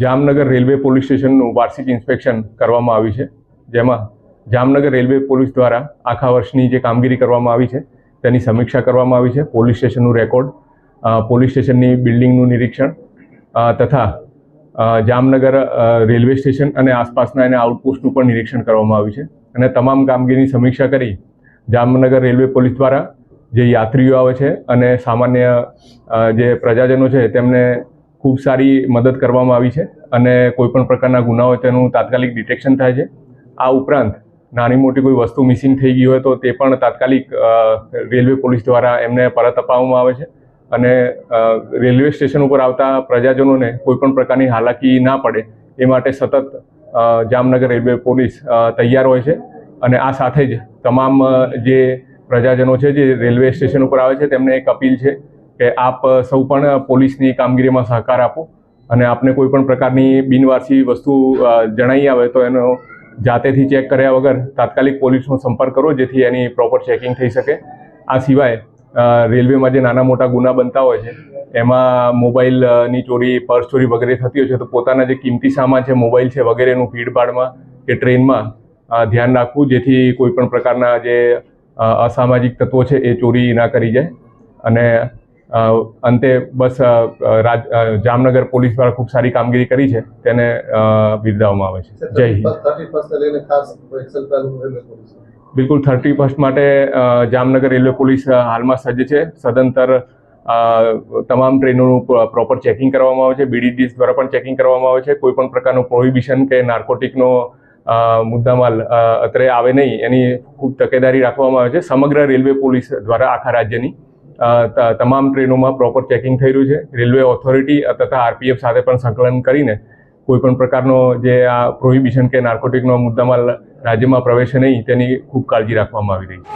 Jamnagar railway police સ્ટેશનનું વાર્ષિક inspection કરવામાં આવ્યું છે, જેમાં જામનગર રેલવે પોલીસ દ્વારા આખા વર્ષની જે કામગીરી કરવામાં આવી છે તેની સમીક્ષા કરવામાં આવી છે. પોલીસ સ્ટેશનનું રેકોર્ડ, પોલીસ સ્ટેશનની બિલ્ડિંગનું નિરીક્ષણ તથા જામનગર રેલવે સ્ટેશન અને આસપાસના એના આઉટપોસ્ટનું પણ નિરીક્ષણ કરવામાં આવ્યું છે અને તમામ કામગીરીની સમીક્ષા કરી જામનગર રેલવે પોલીસ દ્વારા જે યાત્રીઓ આવે છે અને સામાન્ય જે પ્રજાજનો છે તેમને ખૂબ સારી મદદ કરવામાં આવી છે અને કોઈપણ પ્રકારના ગુનાઓ તેનું તાત્કાલિક ડિટેક્શન થાય છે. આ ઉપરાંત નાની મોટી કોઈ વસ્તુ મિસિંગ થઈ ગઈ હોય તો તે પણ તાત્કાલિક રેલવે પોલીસ દ્વારા એમને પરત અપાવવામાં આવે છે અને રેલવે સ્ટેશન ઉપર આવતા પ્રજાજનોને કોઈપણ પ્રકારની હાલાકી ના પડે એ માટે સતત જામનગર રેલવે પોલીસ તૈયાર હોય છે અને આ સાથે જ તમામ જે પ્રજાજનો છે જે રેલવે સ્ટેશન ઉપર આવે છે તેમને એક અપીલ છે કે આપ સૌ પણ પોલીસની કામગીરીમાં સહકાર આપો અને આપને કોઈ પણ પ્રકારની બિનવારસી વસ્તુ જણાઈ આવે તો એનો જાતેથી ચેક કર્યા વગર તાત્કાલિક પોલીસનો સંપર્ક કરો, જેથી એની પ્રોપર ચેકિંગ થઈ શકે. આ સિવાય રેલવેમાં જે નાના મોટા ગુના બનતા હોય છે એમાં મોબાઈલની ચોરી, પર્સ ચોરી વગેરે થતી હોય છે, તો પોતાના જે કિંમતી સામાન છે, મોબાઈલ છે વગેરેનું ભીડભાડમાં કે ટ્રેનમાં ધ્યાન રાખવું, જેથી કોઈ પણ પ્રકારના જે અસામાજિક તત્વો છે એ ચોરી ના કરી જાય. અને અંતે બસ જામનગર પોલીસ દ્વારા ખૂબ સારી કામગીરી કરી છે તેને બિરદાવવામાં આવે છે. જય હિન્દ. બિલકુલ, 31 માટે જામનગર રેલવે પોલીસ હાલમાં સજ્જ છે. સદંતર તમામ ટ્રેનોનું પ્રોપર ચેકિંગ કરવામાં આવે છે. BDDS દ્વારા પણ ચેકિંગ કરવામાં આવે છે. કોઈ પણ પ્રકારનું પ્રોહિબિશન કે નાર્કોટિકનો મુદ્દામાલ અત્રે આવે નહીં એની ખૂબ તકેદારી રાખવામાં આવે છે. સમગ્ર રેલવે પોલીસ દ્વારા આખા રાજ્યની તમામ ટ્રેનોમાં પ્રોપર ચેકિંગ થઈ રહ્યું છે. રેલવે ઓથોરિટી તથા RPF સાથે પણ સંકલન કરીને કોઈ પણ પ્રકારનો જે આ પ્રોહિબિશન કે નાર્કોટિકનો મુદ્દામાલ રાજ્યમાં પ્રવેશે નહીં તેની ખૂબ કાળજી રાખવામાં આવી રહી છે.